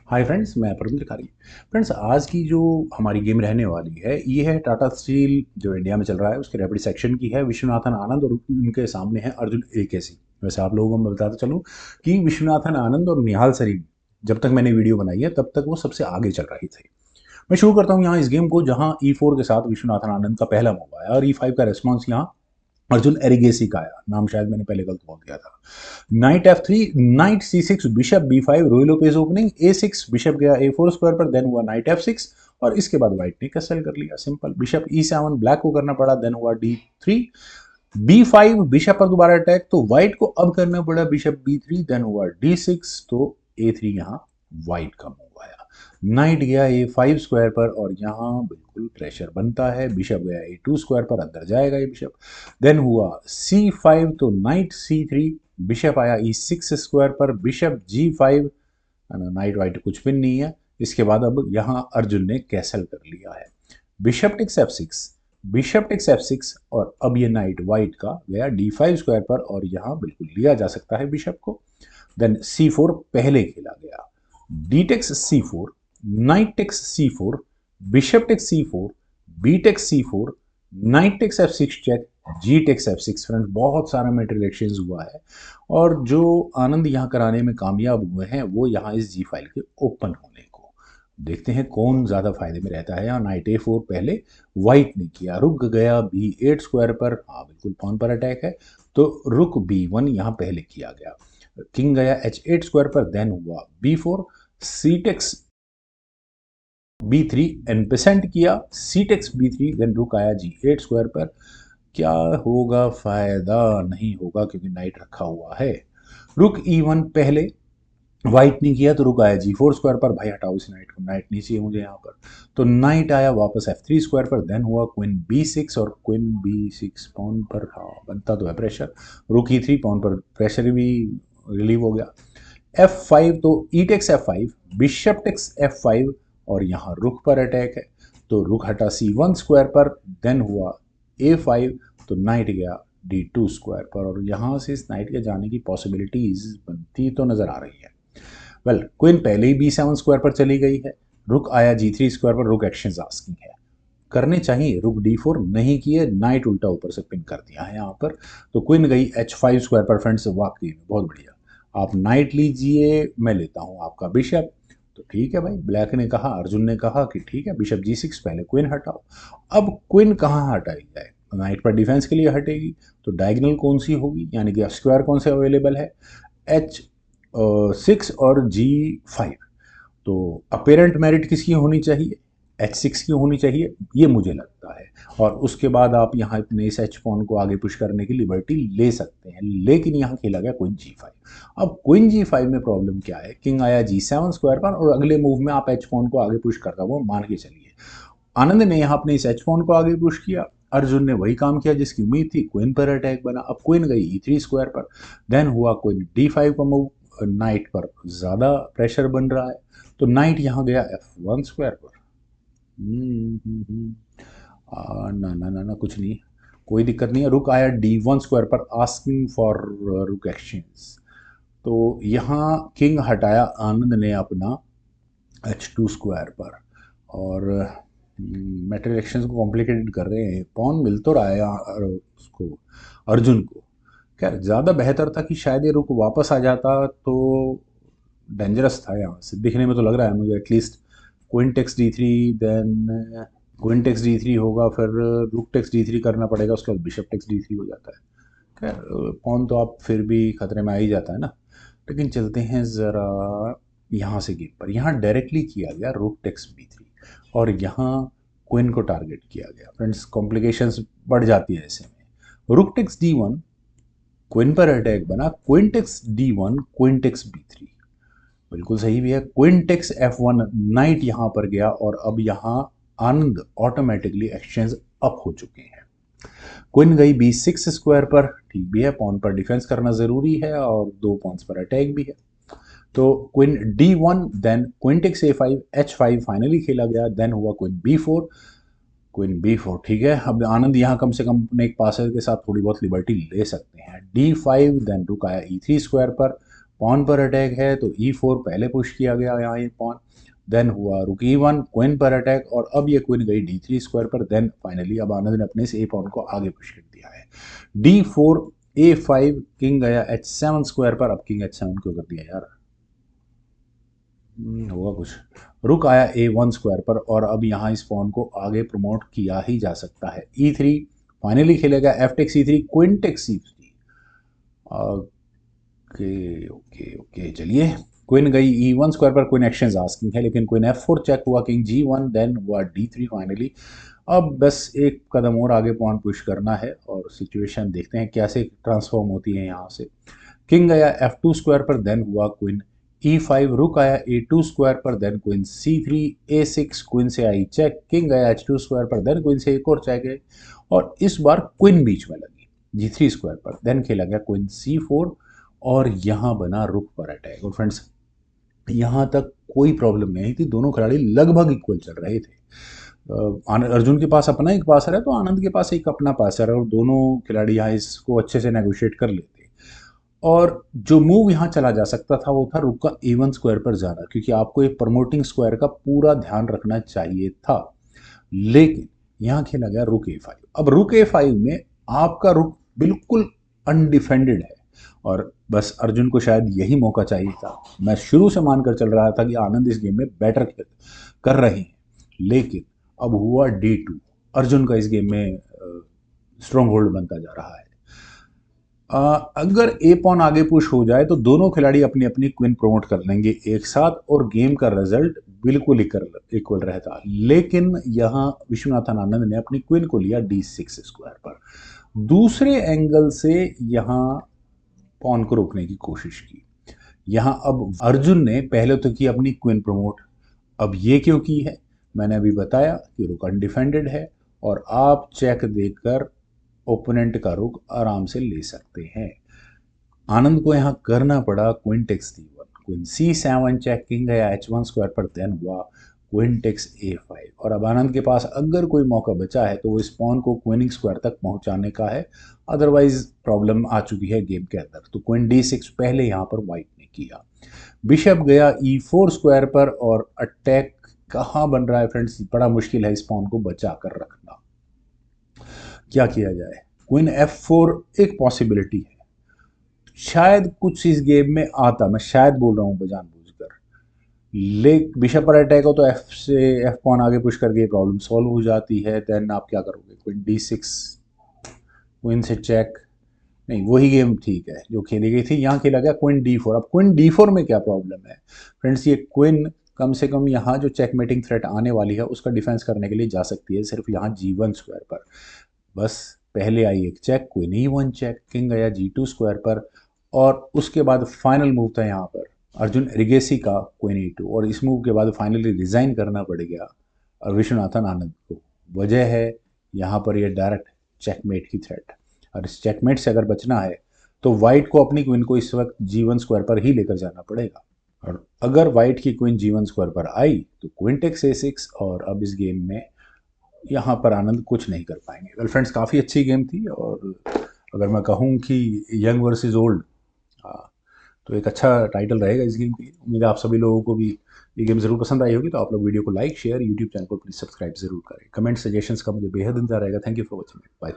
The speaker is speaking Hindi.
हाय फ्रेंड्स, मैं परमिंदर खारी। फ्रेंड्स, आज की जो हमारी गेम रहने वाली है ये है टाटा स्टील जो इंडिया में चल रहा है उसके रैपिड सेक्शन की है। विश्वनाथन आनंद और उनके सामने है अर्जुन एकेसी। वैसे आप लोगों को मैं बताता चलूँ कि विश्वनाथन आनंद और निहाल सरीन जब तक मैंने वीडियो बनाई है तब तक वो सबसे आगे चल रही थी। मैं शुरू करता हूँ यहाँ इस गेम को, जहाँ E4 के साथ विश्वनाथन आनंद का पहला मूव आया और E5 का रेस्पॉन्स यहाँ अर्जुन एरिगेसी का आया। नाम शायद मैंने पहले गलत बोल दिया था। Night F3, night C6, bishop B5, रोई लोपेज ओपनिंग A6, बिशप गया A4 स्क्वायर पर, देन हुआ नाइट F6 और इसके बाद व्हाइट ने कैसल कर लिया। सिंपल। बिशप E7 ब्लैक को करना पड़ा, देन हुआ D3, B5, बिशप पर दोबारा अटैक, तो व्हाइट को अब करना पड़ा बिशप B3, देन हुआ D6, तो A3 यहाँ व्हाइट का मूव आया। नाइट गया A5 स्क्वायर पर और यहाँ बिल्कुल प्रेशर बनता है। बिशप गया A2 स्क्वायर पर, अंदर जाएगा ये बिशप। देन हुआ C5, तो नाइट C3, बिशप आया E6 स्क्वायर पर, बिशप G5, नाइट वाइट कुछ भी नहीं है। इसके बाद अब यहाँ अर्जुन ने कैसल कर लिया है। Bishop takes F6, bishop takes F6 और अब ये नाइट वाइट का गया D5 स्क्वायर पर और यहाँ बिल्कुल लिया जा सकता है बिशप को। देन C4 पहले खेला गया, D takes C4, knight takes C4, bishop takes C4, B takes C4, knight takes F6 check, G takes F6। Friends, बहुत सारा मेटेरियल एक्सचेंज हुआ है और जो आनंद यहाँ कराने में कामयाब हुए हैं वो यहाँ इस जी फाइल के ओपन होने को। देखते हैं कौन ज़्यादा फायदे में रहता है। यहाँ नाइट A4 पहले वाइट ने किया, रुक गया B8 स्क्वायर पर, हाँ बिल्कुल पॉन पर अटैक है, तो रुक B1 यहाँ पहले किया गया। किंग गया H8 स्क्वायर पर, देन हुआ B4, C टेक्स B3 एनपेसेंट किया, C टेक्स B3, देन रुक आया G8 स्क्वायर पर। क्या होगा फायदा? नहीं होगा क्योंकि नाइट रखा हुआ है। रुक E1 पहले वाइट ने किया तो रुक आया G4 स्क्वायर पर। भाई हटाओ इस नाइट को, नाइट नहीं चाहिए मुझे यहाँ पर। तो नाइट आया वापस F3 स्क्वायर पर, देन हुआ क्वीन B6 और क्वीन B6 पॉन पर, हाँ बनता तो है प्रेशर। रुक E3 पॉन पर प्रेशर भी रिलीव हो गया। F5, तो E takes F5, bishop takes F5 और यहाँ रुक पर अटैक है, तो रुक हटा C1 स्क्वायर पर, देन हुआ A5, तो नाइट गया D2 स्क्वायर पर और यहाँ से इस नाइट के जाने की पॉसिबिलिटीज बनती तो नजर आ रही है। वेल, क्वीन पहले ही B7 स्क्वायर पर चली गई है, रुक आया G3 स्क्वायर पर, रुक एक्शन आस्किंग है, करने चाहिए। रुक D4 नहीं किए, नाइट उल्टा ऊपर से पिन कर दिया है यहाँ पर, तो क्वीन गई H5 स्क्वायर पर। फ्रेंड्स, वाकई में बहुत बढ़िया। आप नाइट लीजिए, मैं लेता हूँ आपका बिशप। तो ठीक है भाई, ब्लैक ने कहा, अर्जुन ने कहा कि ठीक है बिशप G6 पहले क्वीन हटाओ। अब क्वीन कहाँ हटाई जाए? नाइट पर डिफेंस के लिए हटेगी, तो डायगोनल कौन सी होगी, यानी कि स्क्वायर कौन से अवेलेबल है? H6 और G5। तो अपेरेंट मेरिट किसकी होनी चाहिए? H6 की होनी चाहिए, ये मुझे लगता है। और उसके बाद आप यहाँ अपने इस H पॉन को आगे पुश करने की लिबर्टी ले सकते हैं, लेकिन यहाँ खेला गया क्वीन G5। अब क्वीन G5 में प्रॉब्लम क्या है? किंग आया G7 स्क्वायर पर और अगले मूव में आप H पॉन को आगे पुश करता हुआ मान के चलिए। आनंद ने यहाँ अपने इस H पॉन को आगे पुश किया, अर्जुन ने वही काम किया जिसकी उम्मीद थी, क्वीन पर अटैक बना। अब क्वीन गई E3 स्क्वायर पर, देन हुआ क्वीन D5 का मूव, नाइट पर ज़्यादा प्रेशर बन रहा है, तो नाइट यहाँ गया F1 स्क्वायर पर। ना ना ना ना, कुछ नहीं, कोई दिक्कत नहीं है। रुक आया D1 स्क्वायर पर, आस्किंग फॉर रुक एक्सचेंज। तो यहाँ किंग हटाया आनंद ने अपना H2 स्क्वायर पर और मेटल एक्शंस को कॉम्प्लिकेटेड कर रहे हैं। पॉन मिल तो रहा है उसको, अर्जुन को। खैर, ज़्यादा बेहतर था कि शायद ये रुक वापस आ जाता, तो डेंजरस था यहाँ से दिखने में, तो लग रहा है मुझे at least. Queen takes D3, then queen takes D3 होगा, फिर रुक टेक्स D3 करना पड़ेगा, उसके बाद बिशप टेक्स D3 हो जाता है। खैर, पॉन तो आप फिर भी खतरे में आ ही जाता है ना। लेकिन चलते हैं ज़रा यहाँ से गेम पर। यहाँ डायरेक्टली किया गया रुक टेक्स B3 और यहाँ क्वीन को टारगेट किया गया। फ्रेंड्स, कॉम्प्लिकेशंस बढ़ जाती है ऐसे में। रुक टेक्स D1, क्वीन पर अटैक बना, queen takes D1, queen takes B3, बिल्कुल सही भी है। क्वीन टेक्स F1, नाइट यहाँ पर गया और अब यहाँ आनंद ऑटोमेटिकली एक्सचेंज अप हो चुके हैं। क्वीन गई B6 स्क्वायर पर, ठीक भी है, पॉन पर डिफेंस करना जरूरी है और दो पॉन्स पर अटैक भी है। तो queen D1, then queen takes A5, H5 finally खेला गया, देन हुआ क्वीन B4, क्वीन B4। ठीक है, अब आनंद यहाँ कम से कम अपने एक पासर के साथ थोड़ी बहुत लिबर्टी ले सकते हैं। D5, देन रुक आया E3 स्क्वायर पर, पॉन पर अटैक है तो E4 पहले पुश किया गया यहाँ ये पॉन, देन हुआ रुक E1 क्वीन पर अटैक, और अब ये क्वीन गई D3 स्क्वायर पर, देन फाइनली अब आनंद ने अपने से ए पॉन को आगे पुश कर दिया है। D4 A5, किंग गया H7 स्क्वायर पर, अब किंग H7 क्यों कर दिया यार, होगा कुछ। रुक आया A1 स्क्वायर पर, और अब यहाँ इस पॉन को आगे प्रमोट किया ही जा सकता है। E3 फाइनली खेलेगा F take C3 queen take C3। Okay okay okay, चलिए क्वीन गई E1 स्क्वायर पर, क्वीन एक्सचेंज आस्किंग है, लेकिन क्वीन F4 चेक हुआ, किंग G1, देन हुआ D3 फाइनली। अब बस एक कदम और आगे पॉन पुश करना है और सिचुएशन देखते हैं कैसे ट्रांसफॉर्म होती है यहाँ से। किंग गया F2 स्क्वायर पर, देन हुआ क्वीन E5, रुक आया A2 स्क्वायर पर, then queen C3 A6, queen से आई चेक, किंग गया H2 स्क्वायर पर, देन क्वीन से एक और चेक है, और इस बार क्वीन बीच में लगी G3 स्क्वायर पर, देन खेला गया क्वीन C4, और यहाँ बना रुक पर अटैक। और फ्रेंड्स यहाँ तक कोई प्रॉब्लम नहीं थी, दोनों खिलाड़ी लगभग इक्वल चल रहे थे। अर्जुन के पास अपना एक पासर है तो आनंद के पास एक अपना पासर है, और दोनों खिलाड़ी यहाँ इसको अच्छे से नेगोशिएट कर लेते। और जो मूव यहाँ चला जा सकता था वो था रुक का A1 स्क्वायर पर जाना, क्योंकि आपको एक प्रमोटिंग स्क्वायर का पूरा ध्यान रखना चाहिए था, लेकिन यहाँ खेला गया रुक A5। अब रुक A5 में आपका रुक बिल्कुल अनडिफेंडेड है, और बस अर्जुन को शायद यही मौका चाहिए था। मैं शुरू से मानकर चल रहा था कि आनंद इस गेम में बेटर कर रहे हैं, लेकिन अब हुआ D2, अर्जुन का इस गेम में स्ट्रॉन्ग होल्ड बनता जा रहा है। अगर ए पॉन आगे पुश हो जाए तो दोनों खिलाड़ी अपनी अपनी क्वीन प्रमोट कर लेंगे एक साथ, और गेम का रिजल्ट बिल्कुल इक्वल रहता। लेकिन यहाँ विश्वनाथन आनंद ने अपनी क्वीन को लिया D6 स्क्वायर पर। दूसरे एंगल से यहाँ पॉन को रोकने की कोशिश की। यहाँ अब अर्जुन ने पहले तो की अपनी क्वीन प्रमोट, अब ये क्यों की है, मैंने अभी बताया कि रुक अनडिफेंडेड है, और आप चेक देकर ओपोनेंट का रुक आराम से ले सकते हैं। आनंद को यहाँ करना पड़ा queen takes D1, queen C7 check, king गया H1 स्क्वायर पर, देन हुआ क्वीन टेक्स A5, और अब आनंद के पास अगर कोई मौका बचा है तो वो इस पॉन को क्वीनिंग स्क्वायर तक पहुंचाने का है, अदरवाइज प्रॉब्लम आ चुकी है गेम के अंदर। तो क्वीन D6 पहले यहाँ पर व्हाइट ने किया। बिशप गया E4 स्क्वायर पर, और अटैक कहाँ बन रहा है फ्रेंड्स, बड़ा मुश्किल है इस पॉन को बचा कर रखना। क्या किया जाए, क्वीन F4 एक पॉसिबिलिटी है, शायद कुछ इस गेम में आता, मैं शायद बोल रहा हूँ बजानबूझकर, ले बिशप पर अटैक हो तो F से F पॉन आगे पुश करके प्रॉब्लम सॉल्व हो जाती है। देन आप क्या करोगे, क्वीन D6, क्वीन से चेक, नहीं वही गेम ठीक है जो खेली गई थी। यहाँ खेला गया क्वीन D4। अब क्वीन D4 में क्या प्रॉब्लम है फ्रेंड्स, ये क्वीन कम से कम यहाँ जो चेकमेटिंग थ्रेट आने वाली है उसका डिफेंस करने के लिए जा सकती है सिर्फ यहाँ G1 स्क्वायर पर। बस पहले आई एक check, queen E1 check, king गया G2 स्क्वायर पर, और उसके बाद फाइनल मूव था यहाँ पर अर्जुन एरिगेसी का क्वीन E2, और इस मूव के बाद फाइनली रिजाइन करना पड़ गया विश्वनाथन आनंद को। वजह है यहाँ पर ये डायरेक्ट चेकमेट की थ्रेट, और इस चेकमेट से अगर बचना है तो वाइट को अपनी क्वीन को इस वक्त G1 स्क्वायर पर ही लेकर जाना पड़ेगा, और अगर वाइट की क्वीन G1 स्क्वायर पर आई तो क्वीन टेक्स A6, और अब इस गेम में यहाँ पर आनंद कुछ नहीं कर पाएंगे। वेल फ्रेंड्स, काफ़ी अच्छी गेम थी, और अगर मैं कहूँ कि यंग वर्सेस ओल्ड, तो एक अच्छा टाइटल रहेगा इस गेम के लिए। उम्मीद है आप सभी लोगों को भी ये गेम ज़रूर पसंद आई होगी। तो आप लोग वीडियो को लाइक, शेयर, यूट्यूब चैनल को प्लीज़ सब्सक्राइब जरूर करें। कमेंट सजेशंस का मुझे बेहद इंतजार रहेगा। Thank you for watching, bye.